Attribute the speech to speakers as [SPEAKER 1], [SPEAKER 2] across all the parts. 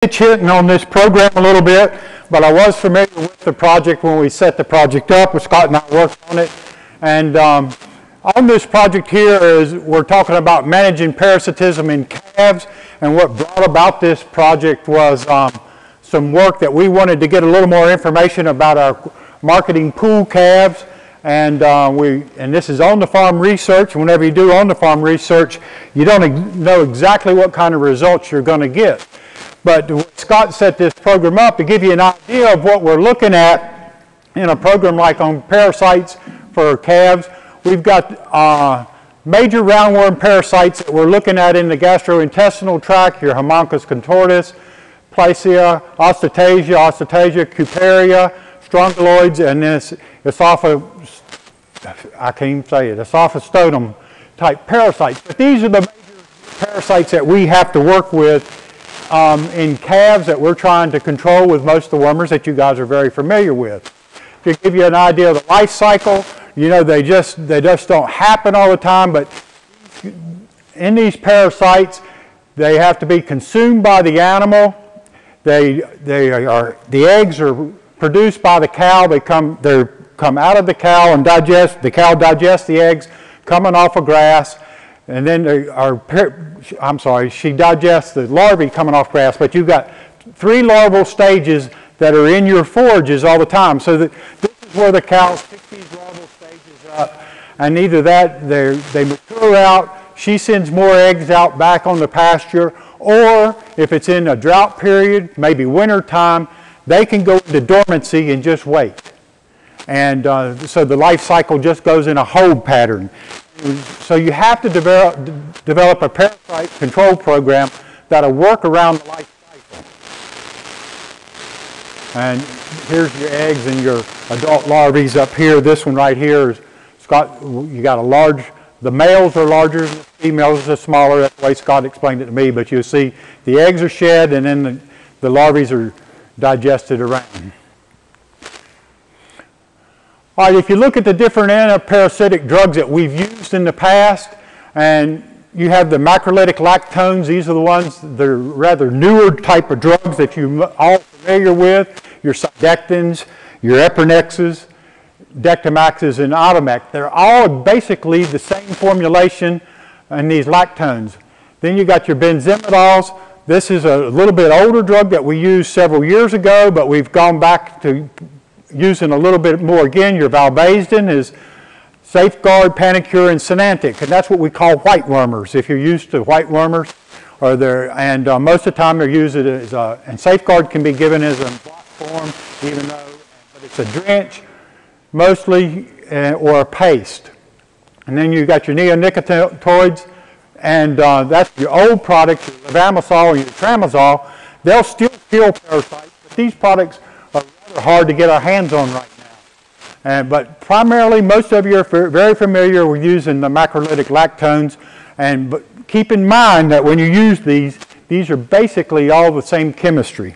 [SPEAKER 1] pitch hitting on this program a little bit, but I was familiar with the project when we set the project up. Scott and I worked on it. And on this project here is we're talking about managing parasitism in calves. And what brought about this project was some work that we wanted to get a little more information about our marketing pool calves. And this is on-the-farm research. Whenever you do on-the-farm research, you don't know exactly what kind of results you're going to get. But Scott set this program up to give you an idea of what we're looking at in a program like on parasites for calves. We've got major roundworm parasites that we're looking at in the gastrointestinal tract, your Homunculus contortus, Placia, Ostatasia, Cooperia, strongyloids, and this esophastotum type parasites. But these are the major parasites that we have to work with in calves that we're trying to control with most of the wormers that you guys are very familiar with. To give you an idea of the life cycle, you know, they just don't happen all the time, but in these parasites, they have to be consumed by the animal. The eggs are produced by the cow. They come out of the cow and the cow digests the eggs coming off of grass, and then she digests the larvae coming off grass, but you've got 3 larval stages that are in your forages all the time. So this is where the cows pick these larval stages up, and either that they mature out, she sends more eggs out back on the pasture, or if it's in a drought period, maybe winter time, they can go into dormancy and just wait. And so the life cycle just goes in a hold pattern. So you have to develop a parasite control program that'll work around the life cycle. And here's your eggs and your adult larvae up here. This one right here is you got a large, the males are larger than the females are smaller. That's the way Scott explained it to me. But you'll see the eggs are shed and then the larvae are digested around. All right, if you look at the different anti-parasitic drugs that we've used in the past, and you have the macrolytic lactones, these are the ones, they're rather newer type of drugs that you're all familiar with, your Cydectins, your Epinexes, Dectomaxes, and Otomec. They're all basically the same formulation in these lactones. Then you got your benzimidols. This is a little bit older drug that we used several years ago, but we've gone back to using a little bit more again. Your valbazidin is Safeguard, Panicure, and Synantic, and that's what we call white wormers. If you're used to white wormers, most of the time they're used as and Safeguard can be given as a block form, but it's a drench mostly or a paste. And then you got your neonicotinoids, and that's your old products, your levamisole and your tramadol. They'll still kill parasites, but these products are rather hard to get our hands on right now. But primarily, most of you are very familiar with using the macrolytic lactones. But keep in mind that when you use these are basically all the same chemistry.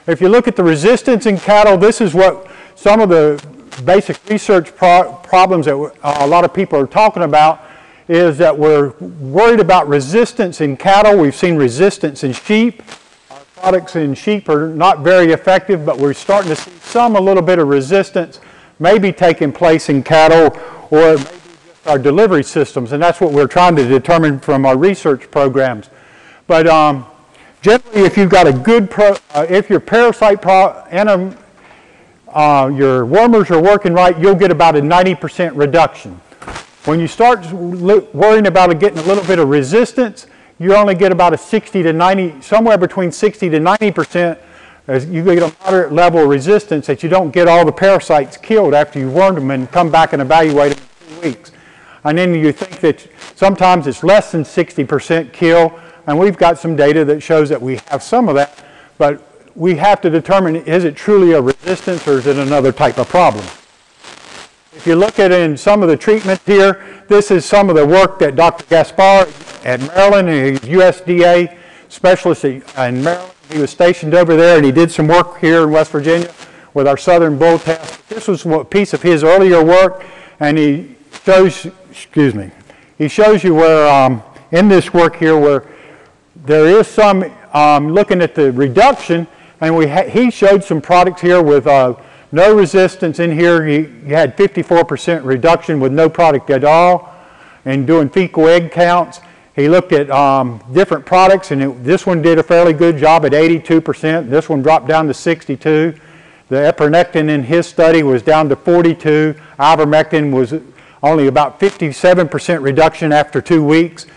[SPEAKER 1] If you look at the resistance in cattle, this is what some of the basic research problems that a lot of people are talking about is that we're worried about resistance in cattle. We've seen resistance in sheep. Products in sheep are not very effective, but we're starting to see a little bit of resistance maybe taking place in cattle, or maybe just our delivery systems, and that's what we're trying to determine from our research programs. But generally, if you've got a good, if your parasite your wormers are working right, you'll get about a 90% reduction. When you start worrying about getting a little bit of resistance, you only get about a 60 to 90, somewhere between 60 to 90%, as you get a moderate level of resistance that you don't get all the parasites killed after you wormed them and come back and evaluate them in 2 weeks. And then you think that sometimes it's less than 60% kill, and we've got some data that shows that we have some of that, but we have to determine, is it truly a resistance or is it another type of problem? If you look at it in some of the treatment here, this is some of the work that Dr. Gaspar at Maryland, he's USDA specialist in Maryland. He was stationed over there and he did some work here in West Virginia with our southern bull test. This was a piece of his earlier work, and he shows you where in this work here where there is some looking at the reduction, and he showed some products here with no resistance in here. You had 54% reduction with no product at all, and doing fecal egg counts. He looked at different products, and this one did a fairly good job at 82%. This one dropped down to 62. The epinephrine in his study was down to 42. Ivermectin was only about 57% reduction after 2 weeks.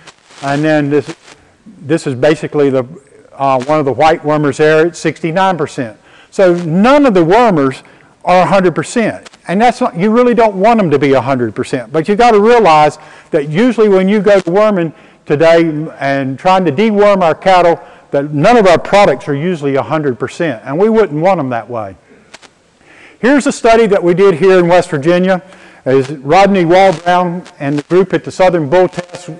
[SPEAKER 1] And then this is basically the one of the white wormers there at 69%. So none of the wormers are 100%. And that's not, you really don't want them to be 100%. But you got to realize that usually when you go to worming today and trying to deworm our cattle, that none of our products are usually 100%. And we wouldn't want them that way. Here's a study that we did here in West Virginia. As Rodney Walbrown and the group at the Southern Bull Test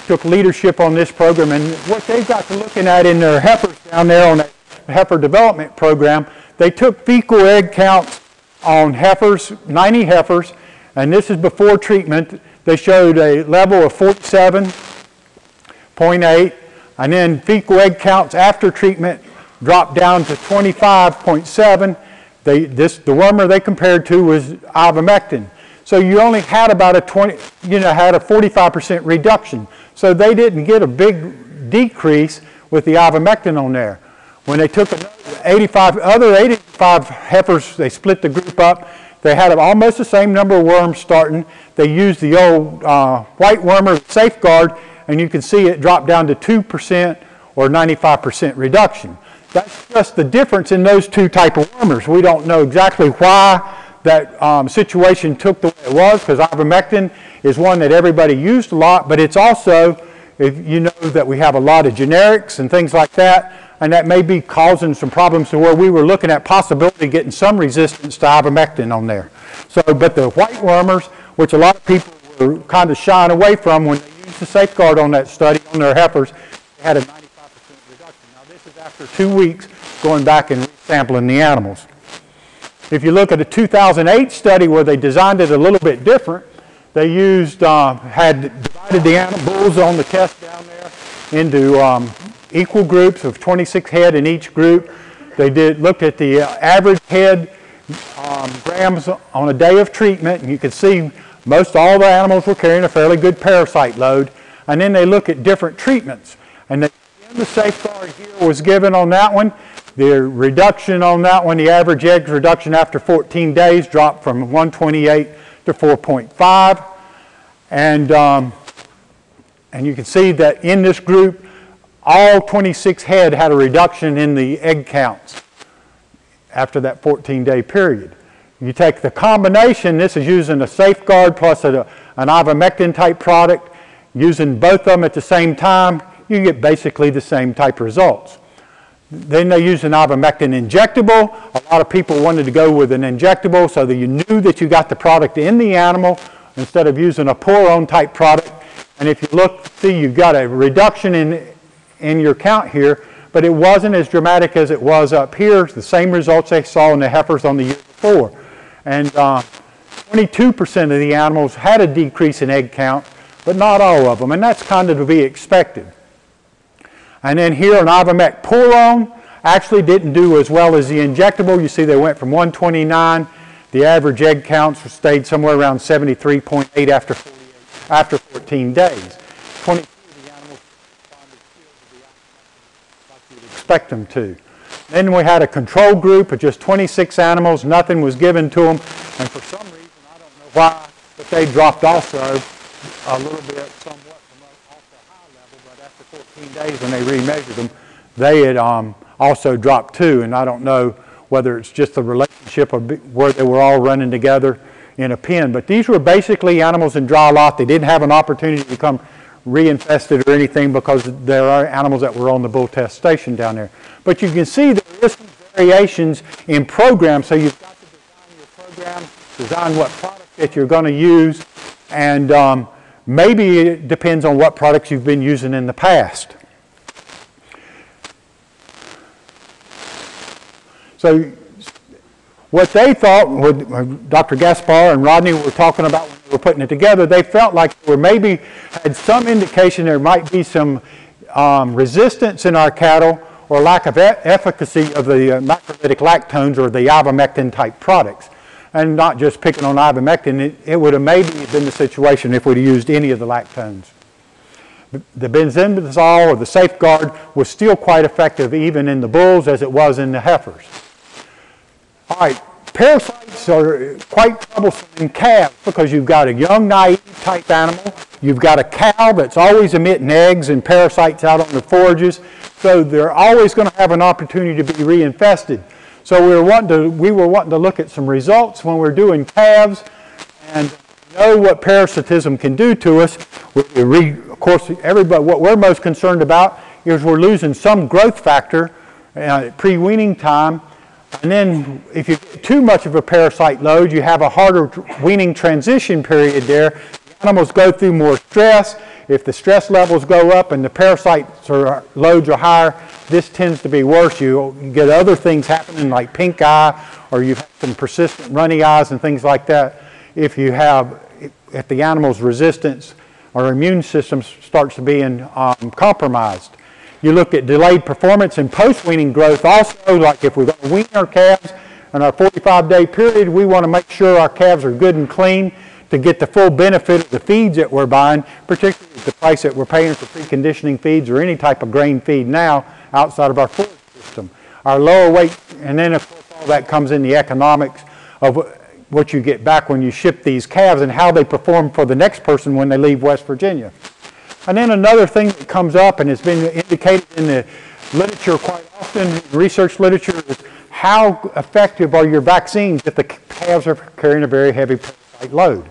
[SPEAKER 1] took leadership on this program, and what they got to looking at in their heifers down there on that heifer development program, they took fecal egg counts on heifers, 90 heifers, and this is before treatment. They showed a level of 47.8, and then fecal egg counts after treatment dropped down to 25.7. The wormer they compared to was ivermectin. So you only had about a 45% reduction. So they didn't get a big decrease with the ivermectin on there. When they took other 85 heifers, they split the group up. They had almost the same number of worms starting. They used the old white wormer safeguard, and you can see it dropped down to 2% or 95% reduction. That's just the difference in those two type of wormers. We don't know exactly why that situation took the way it was, because ivermectin is one that everybody used a lot, but it's also, if you know that we have a lot of generics and things like that, and that may be causing some problems to where we were looking at possibility of getting some resistance to ivermectin on there. So, but the white wormers, which a lot of people were kind of shying away from when they used the safeguard on that study on their heifers, they had a 95% reduction. Now this is after 2 weeks going back and sampling the animals. If you look at a 2008 study where they designed it a little bit different, they used, had divided the bulls on the test down there into equal groups of 26 head in each group. They looked at the average head grams on a day of treatment, and you can see most all the animals were carrying a fairly good parasite load. And then they look at different treatments. And the safeguard here was given on that one. The reduction on that one, the average eggs reduction after 14 days dropped from 128 to 4.5. And you can see that in this group, all 26 head had a reduction in the egg counts after that 14-day period. You take the combination, this is using a safeguard plus an ivermectin type product, using both of them at the same time, you get basically the same type results. Then they use an ivermectin injectable. A lot of people wanted to go with an injectable so that you knew that you got the product in the animal instead of using a pour-on type product. And if you look, see you got a reduction in your count here, but it wasn't as dramatic as it was up here. The same results they saw in the heifers on the year before. And 22% of the animals had a decrease in egg count, but not all of them, and that's kind of to be expected. And then here an ivermectin pour-on actually didn't do as well as the injectable. You see they went from 129. The average egg counts stayed somewhere around 73.8 after 14 days. 22 of the animals responded still to the ivermectin like you'd expect them to. Then we had a control group of just 26 animals. Nothing was given to them. And for some reason, I don't know why, but they dropped also a little bit, somewhat from off the high level. But after 14 days when they remeasured them, they had also dropped too. And I don't know whether it's just the relationship of where they were all running together in a pen. But these were basically animals in dry lot. They didn't have an opportunity to become reinfested or anything because there are animals that were on the bull test station down there. But you can see there is some variations in programs, so you've got to design your program, design what product that you're going to use, and maybe it depends on what products you've been using in the past. So what they thought, what Dr. Gaspar and Rodney were talking about when they were putting it together, they felt like they maybe had some indication there might be some resistance in our cattle, or lack of efficacy of the macrolytic lactones or the ivermectin type products. And not just picking on ivermectin, it would have maybe been the situation if we'd used any of the lactones. The benzimidazole or the safeguard was still quite effective even in the bulls as it was in the heifers. All right, parasites are quite troublesome in calves because you've got a young naive type animal, you've got a cow that's always emitting eggs and parasites out on the forages, so they're always going to have an opportunity to be reinfested. So we were wanting to look at some results when we're doing calves and know what parasitism can do to us. Of course, what we're most concerned about is we're losing some growth factor at pre-weaning time. And then if you get too much of a parasite load, you have a harder weaning transition period there. The animals go through more stress. If the stress levels go up and the parasites or loads are higher, this tends to be worse. You get other things happening like pink eye, or you have some persistent runny eyes and things like that. If the animal's resistance or immune system starts to be compromised. You look at delayed performance and post-weaning growth also, like if we're going to wean our calves in our 45-day period, we want to make sure our calves are good and clean to get the full benefit of the feeds that we're buying, particularly at the price that we're paying for preconditioning feeds or any type of grain feed now outside of our forage system. Our lower weight, and then of course all that comes in the economics of what you get back when you ship these calves and how they perform for the next person when they leave West Virginia. And then another thing that comes up and has been indicated in the literature quite often, research literature, is how effective are your vaccines if the calves are carrying a very heavy parasite load.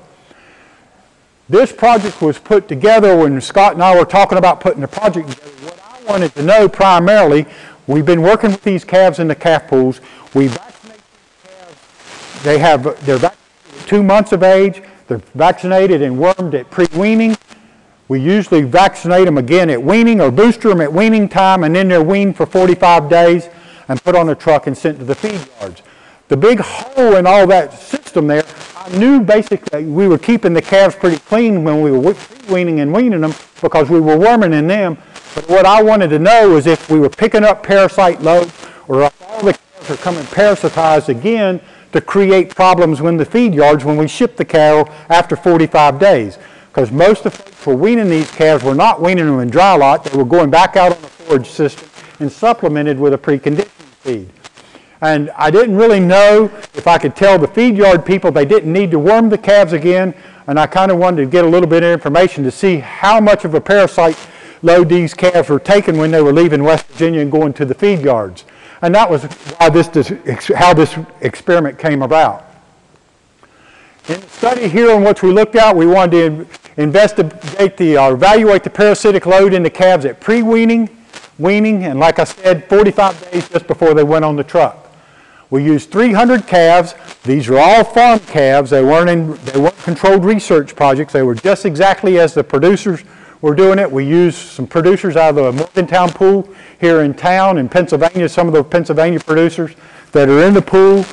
[SPEAKER 1] This project was put together when Scott and I were talking about putting the project together. What I wanted to know primarily, we've been working with these calves in the calf pools. We vaccinate these calves. They're vaccinated at 2 months of age. They're vaccinated and wormed at pre-weaning. We usually vaccinate them again at weaning or booster them at weaning time, and then they're weaned for 45 days and put on a truck and sent to the feed yards. The big hole in all that system there, I knew basically we were keeping the calves pretty clean when we were weaning and weaning them because we were worming in them. But what I wanted to know is if we were picking up parasite loads or if all the calves are coming parasitized again to create problems in the feed yards when we ship the cattle after 45 days. Because most of the folks were weaning these calves were not weaning them in dry lot. They were going back out on the forage system and supplemented with a preconditioning feed. And I didn't really know if I could tell the feed yard people they didn't need to worm the calves again. And I kind of wanted to get a little bit of information to see how much of a parasite load these calves were taking when they were leaving West Virginia and going to the feed yards. And that was why how this experiment came about. In the study here on which we looked at, we wanted to investigate or evaluate the parasitic load in the calves at pre-weaning, weaning, and like I said, 45 days just before they went on the truck. We used 300 calves. These are all farm calves. They weren't controlled research projects. They were just exactly as the producers were doing it. We used some producers out of the Morgantown pool here in town in Pennsylvania, some of the Pennsylvania producers that are in the pool.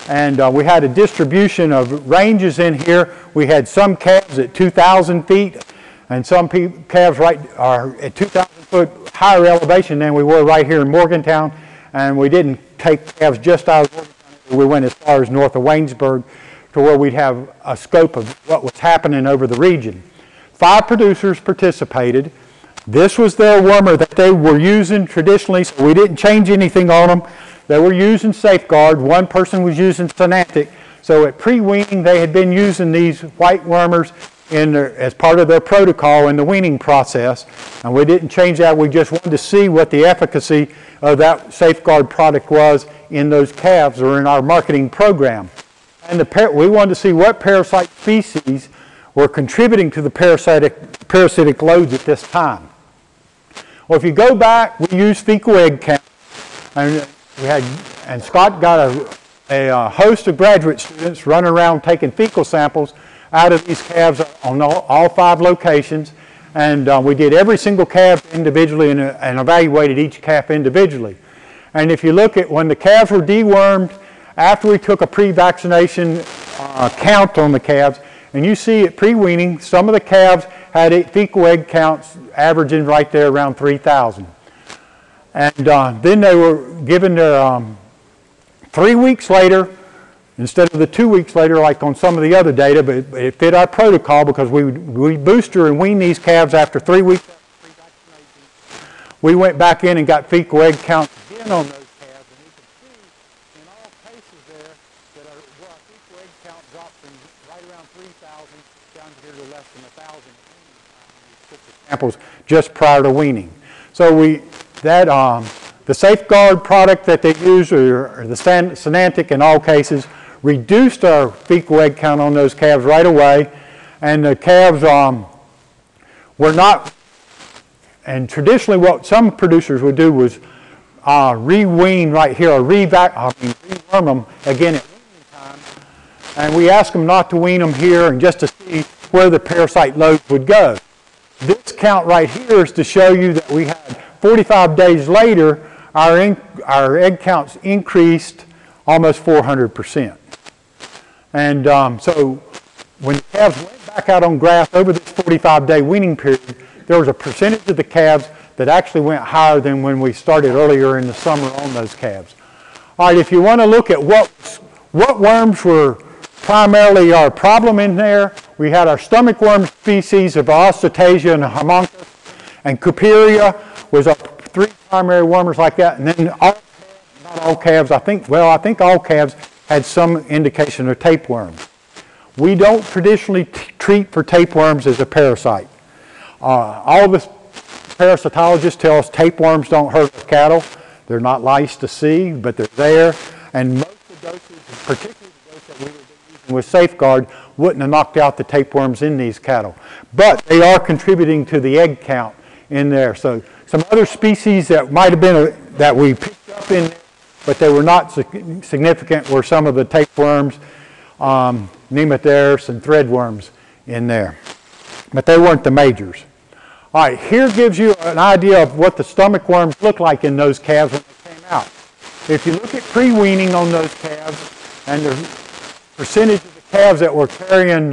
[SPEAKER 1] And we had a distribution of ranges in here. We had some calves at 2,000 feet and some calves are at 2,000 foot higher elevation than we were right here in Morgantown. And we didn't take calves just out of Morgantown. We went as far as north of Waynesburg to where we'd have a scope of what was happening over the region. 5 producers participated. This was their wormer that they were using traditionally, so we didn't change anything on them. They were using Safeguard. One person was using Synantic. So at pre-weaning, they had been using these white wormers as part of their protocol in the weaning process. And we didn't change that. We just wanted to see what the efficacy of that Safeguard product was in those calves or in our marketing program. And we wanted to see what parasite species were contributing to the parasitic loads at this time. Well, if you go back, we used fecal egg count. And Scott got a host of graduate students running around taking fecal samples out of these calves on all 5 locations. And we did every single calf individually and evaluated each calf individually. And if you look at when the calves were dewormed, after we took a pre-vaccination count on the calves, and you see at pre-weaning, some of the calves had fecal egg counts averaging right there around 3,000. And then they were given their 3 weeks later, instead of the 2 weeks later like on some of the other data, but it fit our protocol because we booster and wean these calves after 3 weeks after pre-vaccination. We went back in and got fecal egg counts again on those calves, and you can see in all cases there that our fecal egg count dropped from right around 3,000 down here to less than 1,000 at weaning time when we took the samples just prior to weaning. So the Safeguard product that they use, or the Synantic in all cases, reduced our fecal egg count on those calves right away, and the calves were not, and traditionally what some producers would do was re-wean right here, or reworm them again at weaning time, and we asked them not to wean them here and just to see where the parasite loads would go. This count right here is to show you that we had 45 days later, our egg counts increased almost 400%. And so when the calves went back out on grass over this 45-day weaning period, there was a percentage of the calves that actually went higher than when we started earlier in the summer on those calves. All right, if you want to look at what worms were primarily our problem in there, we had our stomach worm species of Ostatasia and Homunculus, and Cooperia was our 3 primary wormers like that, and then not all calves, I think all calves had some indication of tapeworms. We don't traditionally treat for tapeworms as a parasite. All the parasitologists tell us tapeworms don't hurt the cattle. They're not nice to see, but they're there, and most of the doses, particularly the dose that we were using with Safeguard, wouldn't have knocked out the tapeworms in these cattle. But they are contributing to the egg count in there. So some other species that might have been that we picked up in there, but they were not significant, were some of the tapeworms, Nematodes and threadworms in there. But they weren't the majors. All right, here gives you an idea of what the stomach worms look like in those calves when they came out. If you look at pre-weaning on those calves and the percentage of the calves that were carrying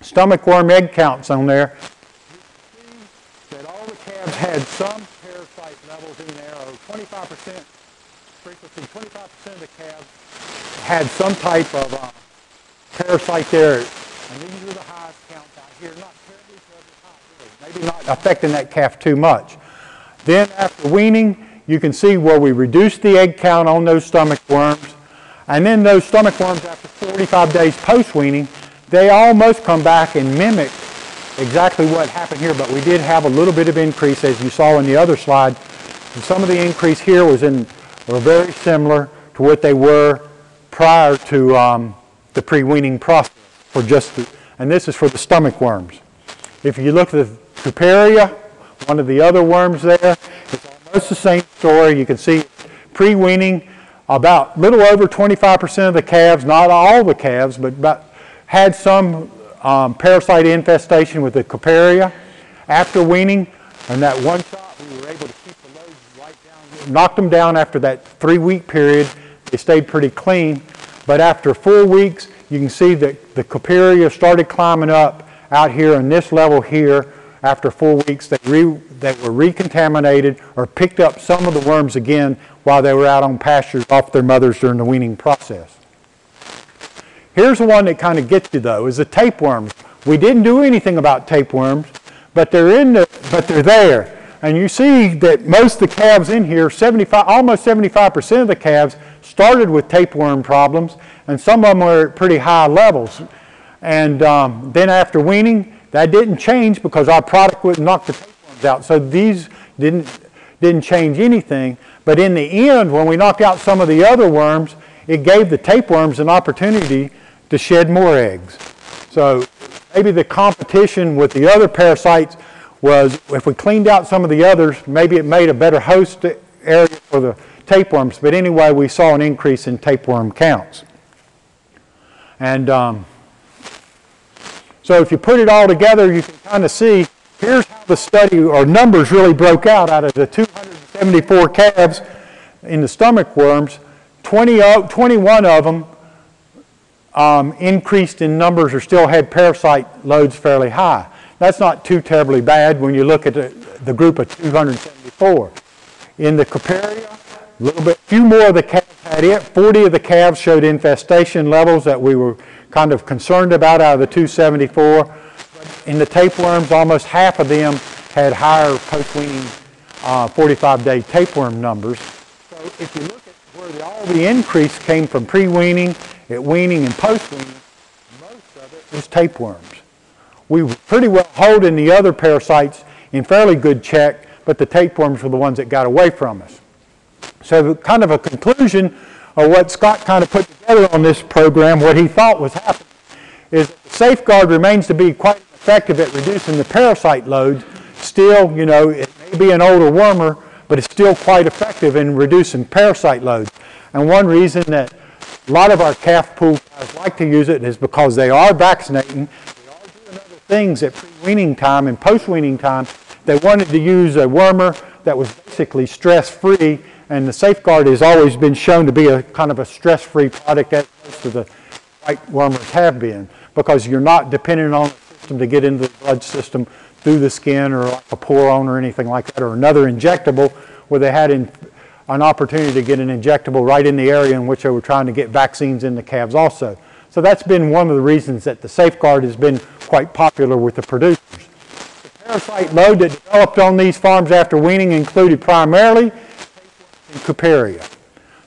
[SPEAKER 1] stomach worm egg counts on there, you can see that all the calves had some parasite levels in there, or 25% frequency, 25% of the calves had some type of parasite there. And these are the highest counts out here, not terribly high, really. Maybe not affecting that calf too much. Then after weaning, you can see where we reduced the egg count on those stomach worms. And then those stomach worms, after 45 days post-weaning, they almost come back and mimic exactly what happened here. But we did have a little bit of increase, as you saw in the other slide. And some of the increase here were very similar to what they were prior to the pre-weaning process for and this is for the stomach worms. If you look at the Cooperia, one of the other worms there, it's almost the same story. You can see pre-weaning, about a little over 25% of the calves, not all the calves, but had some parasite infestation with the Cooperia. After weaning, and that one shot, we were able to keep the loads right down, knocked them down after that 3-week period. They stayed pretty clean. But after 4 weeks, you can see that the Cooperia started climbing up out here in this level here. After 4 weeks, they were recontaminated or picked up some of the worms again while they were out on pastures off their mothers during the weaning process. Here's the one that kind of gets you though, is the tapeworms. We didn't do anything about tapeworms, but they're there. And you see that most of the calves in here, almost 75% of the calves started with tapeworm problems, and some of them were at pretty high levels. And then after weaning, that didn't change because our product would knock the tapeworms out. So these didn't change anything. But in the end, when we knocked out some of the other worms, it gave the tapeworms an opportunity to shed more eggs. So maybe the competition with the other parasites was, if we cleaned out some of the others, maybe it made a better host area for the tapeworms. But anyway, we saw an increase in tapeworm counts. And so if you put it all together, you can kind of see, here's how the study or numbers really broke out of the 274 calves in the stomach worms. 21 of them increased in numbers or still had parasite loads fairly high. That's not too terribly bad when you look at the group of 274. In the Cooperia, a little bit, few more of the calves had it. 40 of the calves showed infestation levels that we were kind of concerned about out of the 274. But in the tapeworms, almost half of them had higher post-weaning 45-day tapeworm numbers. So if you look at where all the increase came from pre-weaning, at weaning, and post-weaning, most of it was tapeworms. We were pretty well holding the other parasites in fairly good check, but the tapeworms were the ones that got away from us. So kind of a conclusion of what Scott kind of put together on this program, what he thought was happening, is that the safeguard remains to be quite effective at reducing the parasite loads. Still, you know, it may be an older wormer, but it's still quite effective in reducing parasite loads. And one reason that a lot of our calf pool guys like to use it is because they are vaccinating. They are doing other things at pre-weaning time and post-weaning time. They wanted to use a wormer that was basically stress-free, and the safeguard has always been shown to be a kind of a stress-free product, as most of the white wormers have been, because you're not dependent on the system to get into the blood system through the skin or like a poron or anything like that, or another injectable where they had an opportunity to get an injectable right in the area in which they were trying to get vaccines in the calves also. So that's been one of the reasons that the safeguard has been quite popular with the producers. The parasite load that developed on these farms after weaning included primarily and Cooperia.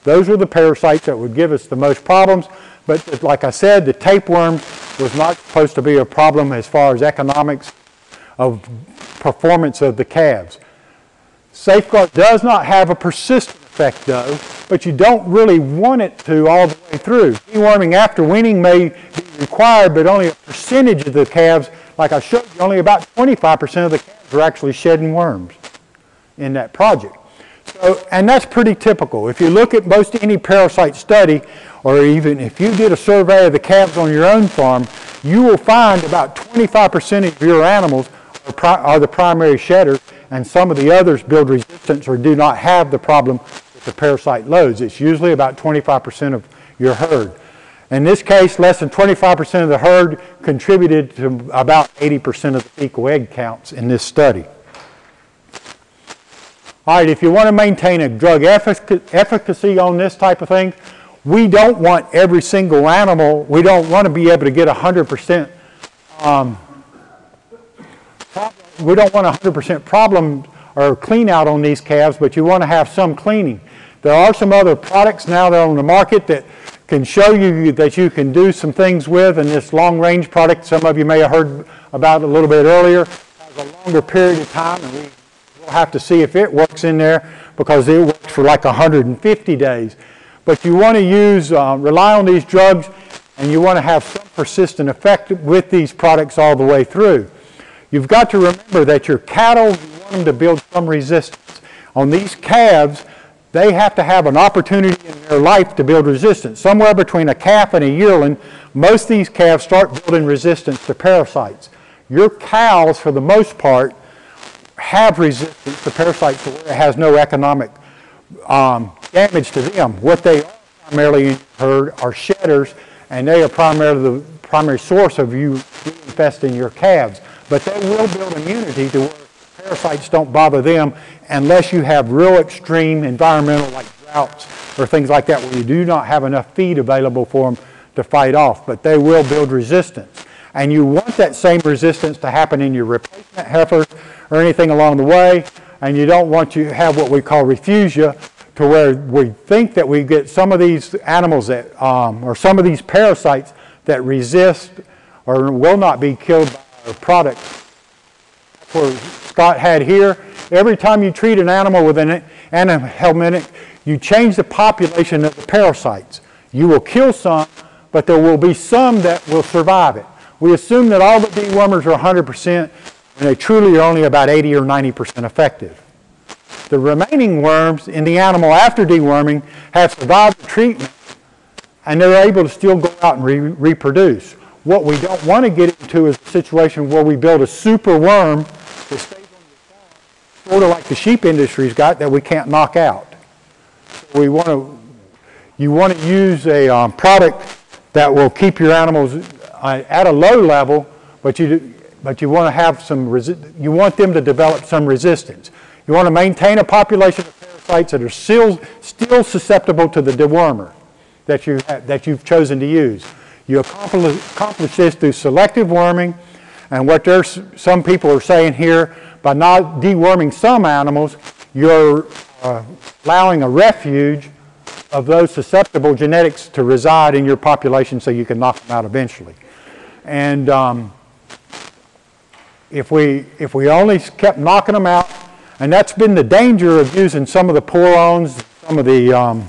[SPEAKER 1] Those were the parasites that would give us the most problems, but like I said, the tapeworm was not supposed to be a problem as far as economics of performance of the calves. Safeguard does not have a persistent effect though, but you don't really want it to all the way through. Deworming after weaning may be required, but only a percentage of the calves, like I showed you, only about 25% of the calves are actually shedding worms in that project. So, and that's pretty typical. If you look at most any parasite study, or even if you did a survey of the calves on your own farm, you will find about 25% of your animals are the primary shedders, and some of the others build resistance or do not have the problem with the parasite loads. It's usually about 25% of your herd. In this case, less than 25% of the herd contributed to about 80% of the fecal egg counts in this study. All right, if you want to maintain a drug efficacy on this type of thing, we don't want every single animal, we don't want to be able to get 100% we don't want 100% problem or clean out on these calves, but you want to have some cleaning. There are some other products now that are on the market that can show you that you can do some things with, and this long-range product, some of you may have heard about a little bit earlier, has a longer period of time, and we'll have to see if it works in there because it works for like 150 days. But you want to use, rely on these drugs, and you want to have some persistent effect with these products all the way through. You've got to remember that your cattle, you want them to build some resistance. On these calves, they have to have an opportunity in their life to build resistance. Somewhere between a calf and a yearling, most of these calves start building resistance to parasites. Your cows, for the most have resistance to parasites where it has no economic damage to them. What they are primarily in herd are shedders, and they are primarily the primary source of you infesting your calves. But they will build immunity to where parasites don't bother them unless you have real extreme environmental like droughts or things like that where you do not have enough feed available for them to fight off. But they will build resistance. And you want that same resistance to happen in your replacement heifers or anything along the way. And you don't want you to have what we call refugia, to where we think that we get some of these animals that, or some of these parasites that resist or will not be killed by our product. That's where Scott had here. Every time you treat an animal with an Anthelmintic, you change the population of the parasites. You will kill some, but there will be some that will survive it. We assume that all the dewormers are 100%, and they truly are only about 80 or 90% effective. The remaining worms in the animal after deworming have survived the treatment, and they're able to still go out and reproduce. What we don't want to get into is a situation where we build a super worm that stays on your farm, sort of like the sheep industry's got, that we can't knock out. So you want to use a product that will keep your animals at a low level, but you want to have some you want them to develop some resistance. You want to maintain a population of parasites parasites that are still susceptible to the dewormer that you've chosen to use. You accomplish this through selective worming, and what some people are saying here, by not deworming some animals, you're allowing a refuge of those susceptible genetics to reside in your population so you can knock them out eventually. And if we only kept knocking them out, and that's been the danger of using some of the porones, some of the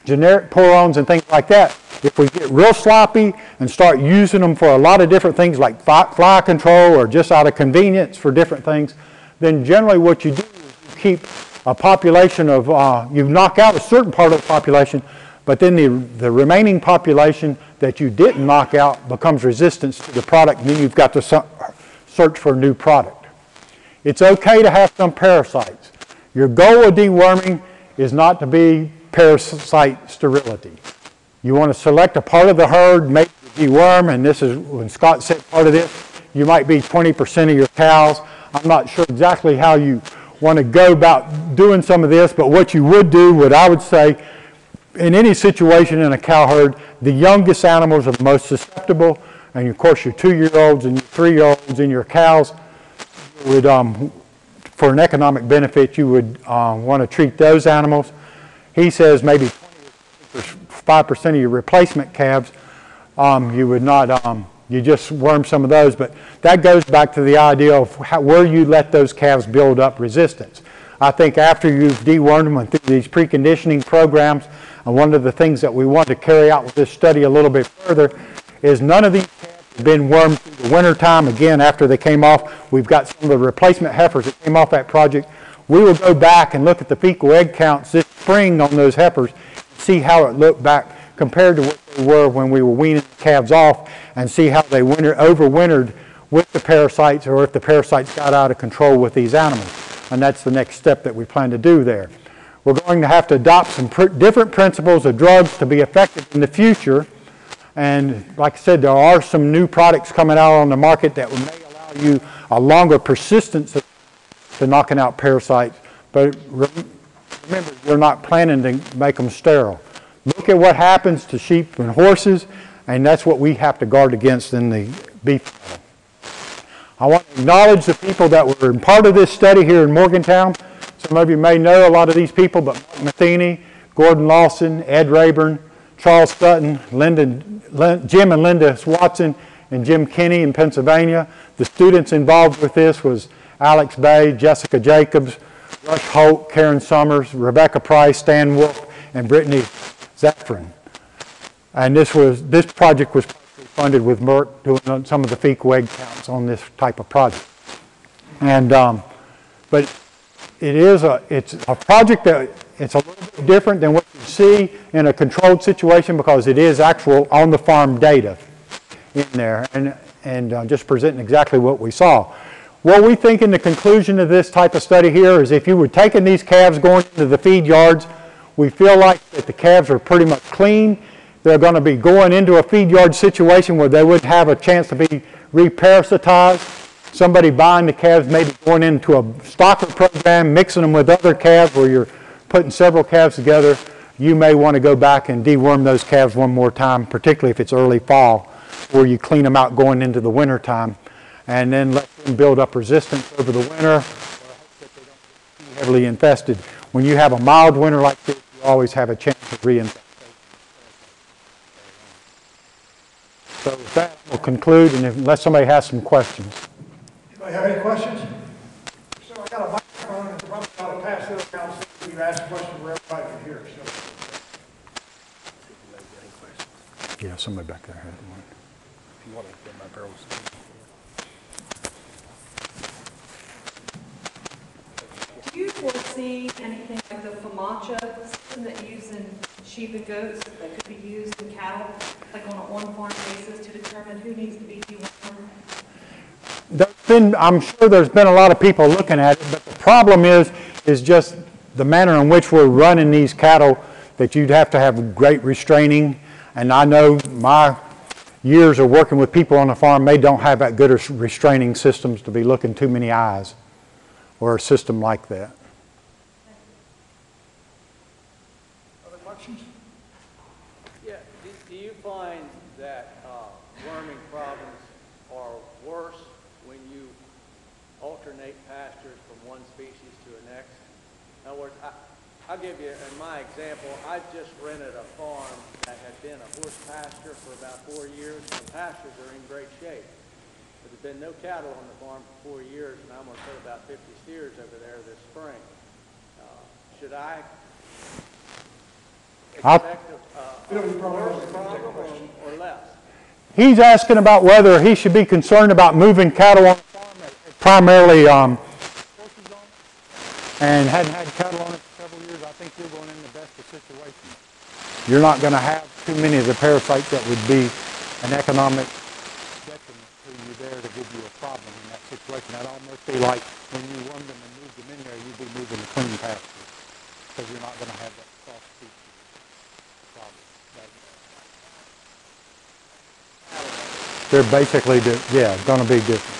[SPEAKER 1] generic porones and things like that. If we get real sloppy and start using them for a lot of different things like fly control or just out of convenience for different things, then generally what you do is you keep a population of, you knock out a certain part of the population, but then the remaining population that you didn't knock out becomes resistant to the product, and then you've got to search for a new product. It's okay to have some parasites. Your goal of deworming is not to be parasite sterility. You want to select a part of the herd, make the deworm, and this is, when Scott said part of this, you might be 20% of your cows. I'm not sure exactly how you want to go about doing some of this, but what you would do, what I would say, in any situation in a cow herd, the youngest animals are the most susceptible, and of course your 2-year-olds and your 3-year-olds and your cows would, for an economic benefit, you would want to treat those animals. He says maybe 5% of your replacement calves, you would not, you just worm some of those, but that goes back to the idea of where you let those calves build up resistance. I think after you've dewormed them and through these preconditioning programs, and one of the things that we want to carry out with this study a little bit further is none of these calves have been wormed through the winter time. Again, after they came off, we've got some of the replacement heifers that came off that project. We will go back and look at the fecal egg counts this spring on those heifers, see how it looked back compared to what they were when we were weaning the calves off, and see how they overwintered with the parasites, or if the parasites got out of control with these animals. And that's the next step that we plan to do there. We're going to have to adopt some different principles of drugs to be effective in the future. And like I said, there are some new products coming out on the market that may allow you a longer persistence to knocking out parasites. But remember, you're not planning to make them sterile. Look at what happens to sheep and horses, and that's what we have to guard against in the beef cattle. I want to acknowledge the people that were in part of this study here in Morgantown. Some of you may know a lot of these people, but Mark Matheny, Gordon Lawson, Ed Rayburn, Charles Sutton, Jim and Linda Watson, and Jim Kinney in Pennsylvania. The students involved with this was Alex Bay, Jessica Jacobs, Rush Holt, Karen Summers, Rebecca Price, Stan Wolf, and Brittany Zephyrin. And this project was funded with Merck doing some of the fecal egg counts on this type of project. And but it's a project that it's a little bit different than what you see in a controlled situation, because it is actual on the farm data in there, and just presenting exactly what we saw. What we think in the conclusion of this type of study here is if you were taking these calves going into the feed yards, we feel like that the calves are pretty much clean. They're going to be going into a feed yard situation where they wouldn't have a chance to be reparasitized. Somebody buying the calves, maybe going into a stocker program, mixing them with other calves where you're putting several calves together, you may want to go back and deworm those calves one more time, particularly if it's early fall, where you clean them out going into the winter time, and then let them build up resistance over the winter, or hope that they don't get too heavily infested. When you have a mild winter like this, you always have a chance of reinfestation. So with that, we'll conclude, and unless somebody has some questions.
[SPEAKER 2] Anybody have any questions? So I got a microphone, and probably ought to pass this around so you ask a question where everybody can hear. So.
[SPEAKER 1] Yeah, somebody back there had one.
[SPEAKER 3] If you want to get my barrels.
[SPEAKER 4] Do you foresee anything like the FEMACHA system that you use in sheep and goats that could be used in cattle, like on an on-farm basis to determine who needs to be dewormed?
[SPEAKER 1] I'm sure there's been a lot of people looking at it, but the problem is just the manner in which we're running these cattle, that you'd have to have great restraining. And I know my years of working with people on the farm, they don't have that good of restraining systems to be looking too many eyes or a system like that.
[SPEAKER 2] questions?
[SPEAKER 5] Yeah, do you find that worming problems are worse when you alternate pastures from one species to the next? In other words, I'll give you, in my example, I just rented a farm that had been a horse pasture for about 4 years. The pastures are in great shape. But there's been no cattle on the farm for 4 years, and I'm going to put about 50 steers over there this spring. Should I expect a worse problem or less?
[SPEAKER 1] He's asking about whether he should be concerned about moving cattle on the farm that primarily horses on it, and hadn't had cattle on it for several years. I think you're going in the best of situations. You're not going to have too many of the parasites that would be an economic detriment to you there to give you a problem in that situation. That'd almost be like when you wormed them and moved them in there, you'd be moving the clean pasture, because you're not going to have that cross species problem. They're basically, going to be different.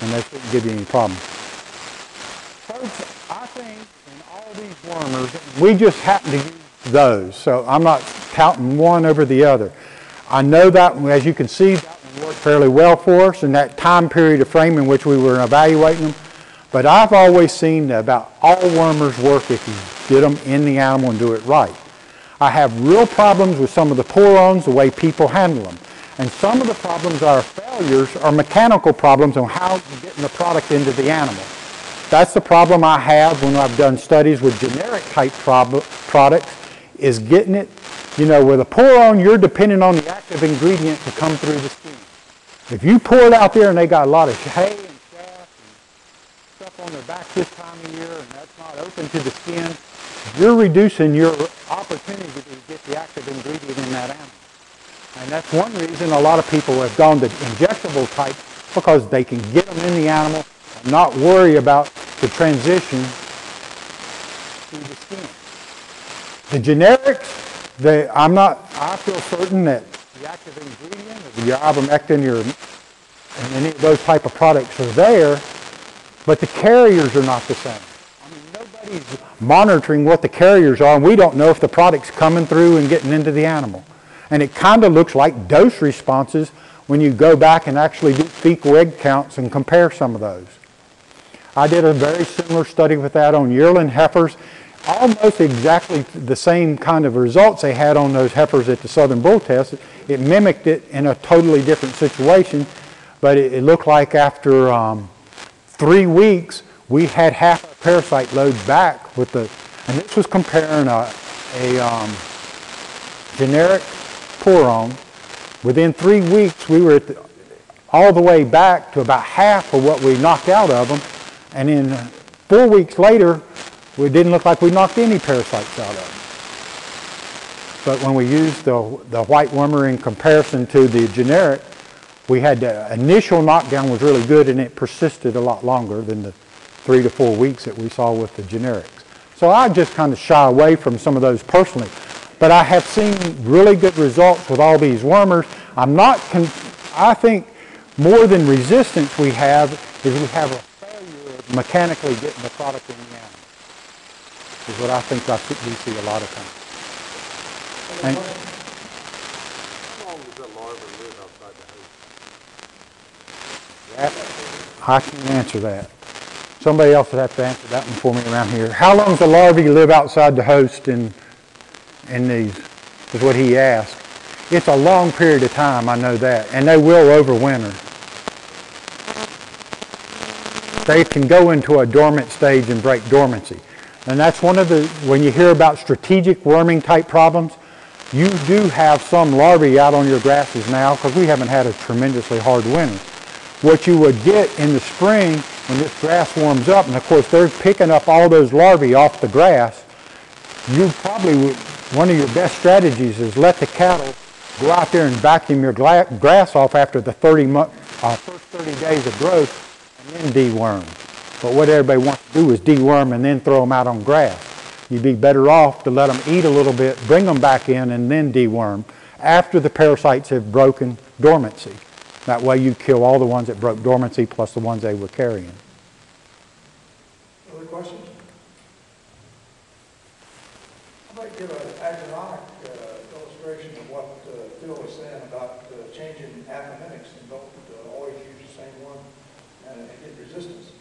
[SPEAKER 1] And they shouldn't give you any problems. Folks, I think in all these wormers, we just happen to use those. So I'm not touting one over the other. I know that, as you can see, that one worked fairly well for us in that time period of frame in which we were evaluating them. But I've always seen that about all wormers work if you get them in the animal and do it right. I have real problems with some of the pour-ons, the way people handle them. And some of the problems are failures are mechanical problems on how you're getting the product into the animal. That's the problem I have when I've done studies with generic type products, is getting it, with a pour-on, you're depending on the active ingredient to come through the skin. If you pour it out there and they got a lot of hay and chaff and stuff on their back this time of year and that's not open to the skin, you're reducing your opportunity to get the active ingredient in that animal. And that's one reason a lot of people have gone to injectable type, because they can get them in the animal and not worry about the transition through the skin. The generics, I feel certain that the active ingredient, your ivermectin, and any of those type of products are there, but the carriers are not the same. I mean, nobody's monitoring what the carriers are, and we don't know if the product's coming through and getting into the animal. And it kind of looks like dose responses when you go back and actually do fecal egg counts and compare some of those. I did a very similar study with that on yearling heifers. Almost exactly the same kind of results they had on those heifers at the Southern Bull test. It mimicked it in a totally different situation, but it looked like after 3 weeks, we had half our parasite load back with and this was comparing a generic pour-on. Within 3 weeks, we were all the way back to about half of what we knocked out of them, and in 4 weeks later, it didn't look like we knocked any parasites out of them. But when we used the white wormer in comparison to the generic, we had the initial knockdown was really good, and it persisted a lot longer than the 3 to 4 weeks that we saw with the generics. So I just kind of shy away from some of those personally. But I have seen really good results with all these wormers. I think more than resistance we have is we have a failure of mechanically getting the product in the animal. Is what I think we see a lot of times. And
[SPEAKER 3] How long does that larva live outside the host?
[SPEAKER 1] I can't answer that. Somebody else would have to answer that one for me around here. How long does the larvae live outside the host in these, is what he asked. It's a long period of time, I know that, and they will overwinter. They can go into a dormant stage and break dormancy. And that's one of when you hear about strategic worming type problems, you do have some larvae out on your grasses now because we haven't had a tremendously hard winter. What you would get in the spring when this grass warms up, and of course they're picking up all those larvae off the grass, you probably would, one of your best strategies is let the cattle go out there and vacuum your grass off after the first 30 days of growth and then deworm. But what everybody wants to do is deworm and then throw them out on grass. You'd be better off to let them eat a little bit, bring them back in, and then deworm after the parasites have broken dormancy. That way you kill all the ones that broke dormancy plus the ones they were carrying.
[SPEAKER 2] Other questions? I might give an agronomic illustration of what Phil was saying about changing anthelmintics and don't always use the same one and get resistance.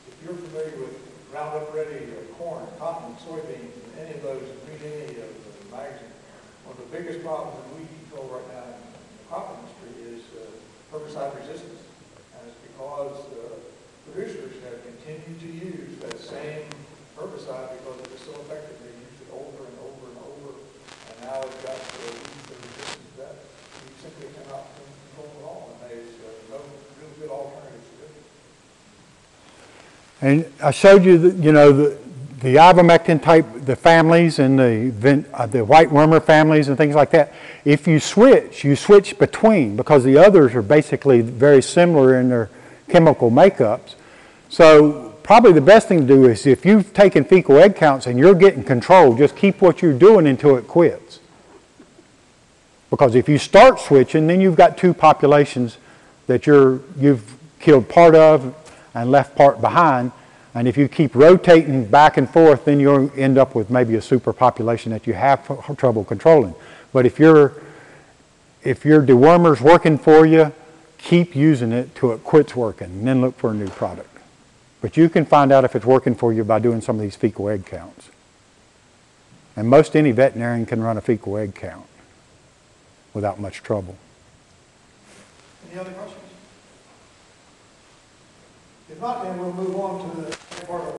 [SPEAKER 2] If you're familiar with Roundup Ready corn, cotton, soybeans, and any of those, read any of the magazine, one of the biggest problems in weed control right now in the crop industry is herbicide resistance. And it's because producers have continued to use that same herbicide because it is so effective. They use it over and over and over, and now it's got the resistance that you simply cannot control at all, and there's no real good alternatives to it.
[SPEAKER 1] And I showed you, the ivermectin type, the families and the white wormer families and things like that. If you switch between, because the others are basically very similar in their chemical makeups. So probably the best thing to do is if you've taken fecal egg counts and you're getting control, just keep what you're doing until it quits. Because if you start switching, then you've got two populations that you've killed part of and left part behind. And if you keep rotating back and forth, then you'll end up with maybe a superpopulation that you have trouble controlling. But if your dewormer's working for you, keep using it till it quits working, and then look for a new product. But you can find out if it's working for you by doing some of these fecal egg counts. And most any veterinarian can run a fecal egg count without much trouble.
[SPEAKER 2] Any other questions? If not, then we'll move on to the next part of